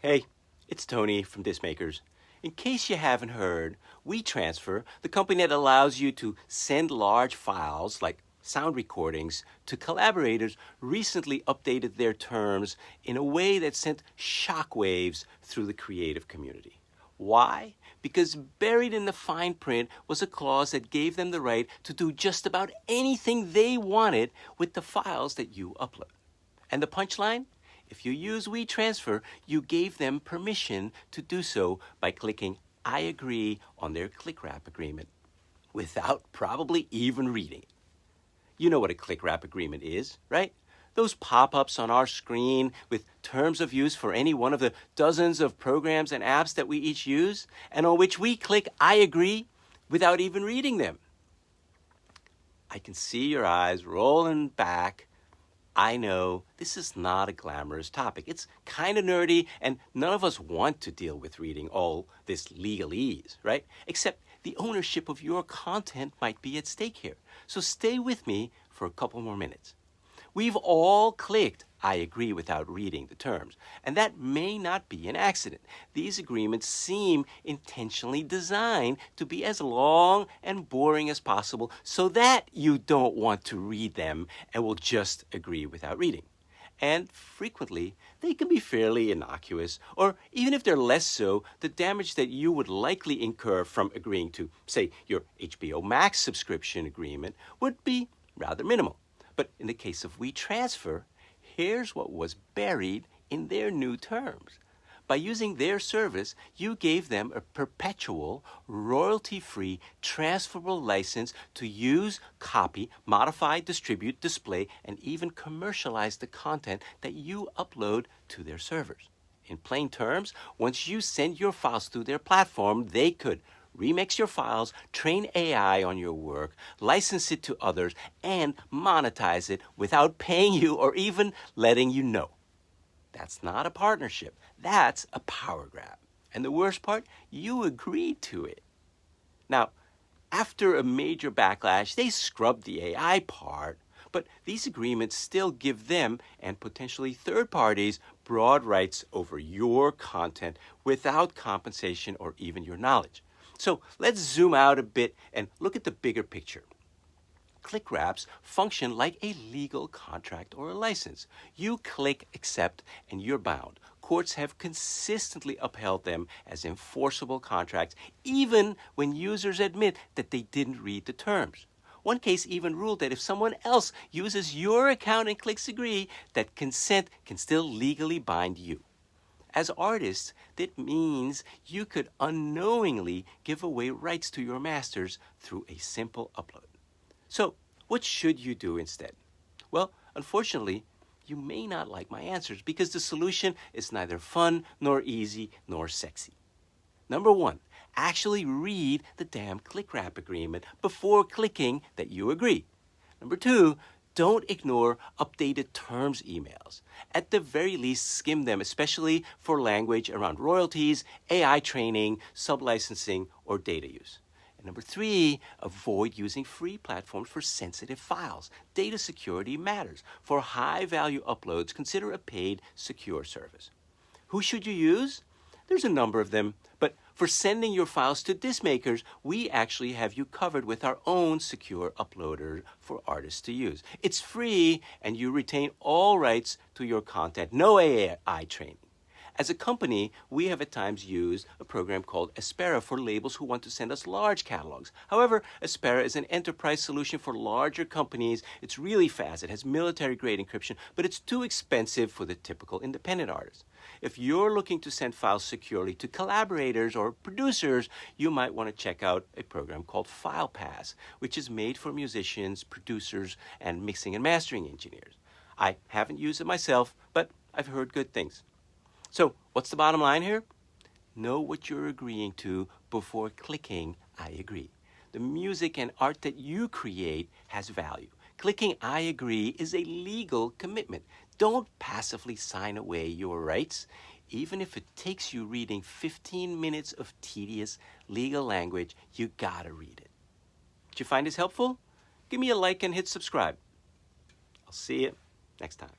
Hey, it's Tony from Dismakers. In case you haven't heard, WeTransfer, the company that allows you to send large files like sound recordings to collaborators, recently updated their terms in a way that sent shockwaves through the creative community. Why? Because buried in the fine print was a clause that gave them the right to do just about anything they wanted with the files that you upload. And the punchline? If you use WeTransfer, you gave them permission to do so by clicking I agree on their clickwrap agreement without probably even reading it. You know what a clickwrap agreement is, right? Those pop-ups on our screen with terms of use for any one of the dozens of programs and apps that we each use, and on which we click I agree without even reading them. I can see your eyes rolling back. I know this is not a glamorous topic. It's kind of nerdy, and none of us want to deal with reading all this legalese, right? Except the ownership of your content might be at stake here. So stay with me for a couple more minutes. We've all clicked I agree without reading the terms, and that may not be an accident. These agreements seem intentionally designed to be as long and boring as possible so that you don't want to read them and will just agree without reading. And frequently, they can be fairly innocuous, or even if they're less so, the damage that you would likely incur from agreeing to, say, your HBO Max subscription agreement would be rather minimal. But in the case of WeTransfer, here's what was buried in their new terms. By using their service, you gave them a perpetual, royalty-free, transferable license to use, copy, modify, distribute, display, and even commercialize the content that you upload to their servers. In plain terms, once you send your files through their platform, they could remix your files, train AI on your work, license it to others, and monetize it without paying you or even letting you know. That's not a partnership. That's a power grab. And the worst part, you agreed to it. Now, after a major backlash, they scrubbed the AI part, but these agreements still give them and potentially third parties broad rights over your content without compensation or even your knowledge. So let's zoom out a bit and look at the bigger picture. Clickwraps function like a legal contract or a license. You click accept and you're bound. Courts have consistently upheld them as enforceable contracts, even when users admit that they didn't read the terms. One case even ruled that if someone else uses your account and clicks agree, that consent can still legally bind you. As artists, that means you could unknowingly give away rights to your masters through a simple upload. So, what should you do instead? Well, unfortunately, you may not like my answers because the solution is neither fun, nor easy, nor sexy. Number one, actually read the damn clickwrap agreement before clicking that you agree. Number two, don't ignore updated terms emails. At the very least, skim them, especially for language around royalties, AI training, sublicensing, or data use. And number three, avoid using free platforms for sensitive files. Data security matters. For high-value uploads, consider a paid, secure service. Who should you use? There's a number of them, but for sending your files to Dismakers, we actually have you covered with our own secure uploader for artists to use. It's free, and you retain all rights to your content. No AI training. As a company, we have at times used a program called Aspera for labels who want to send us large catalogs. However, Aspera is an enterprise solution for larger companies. It's really fast. It has military-grade encryption, but it's too expensive for the typical independent artist. If you're looking to send files securely to collaborators or producers, you might want to check out a program called FilePass, which is made for musicians, producers, and mixing and mastering engineers. I haven't used it myself, but I've heard good things. So, what's the bottom line here? Know what you're agreeing to before clicking I agree. The music and art that you create has value. Clicking I agree is a legal commitment. Don't passively sign away your rights, even if it takes you reading 15 minutes of tedious legal language. You gotta read it. Did you find this helpful? Give me a like and hit subscribe. I'll see you next time.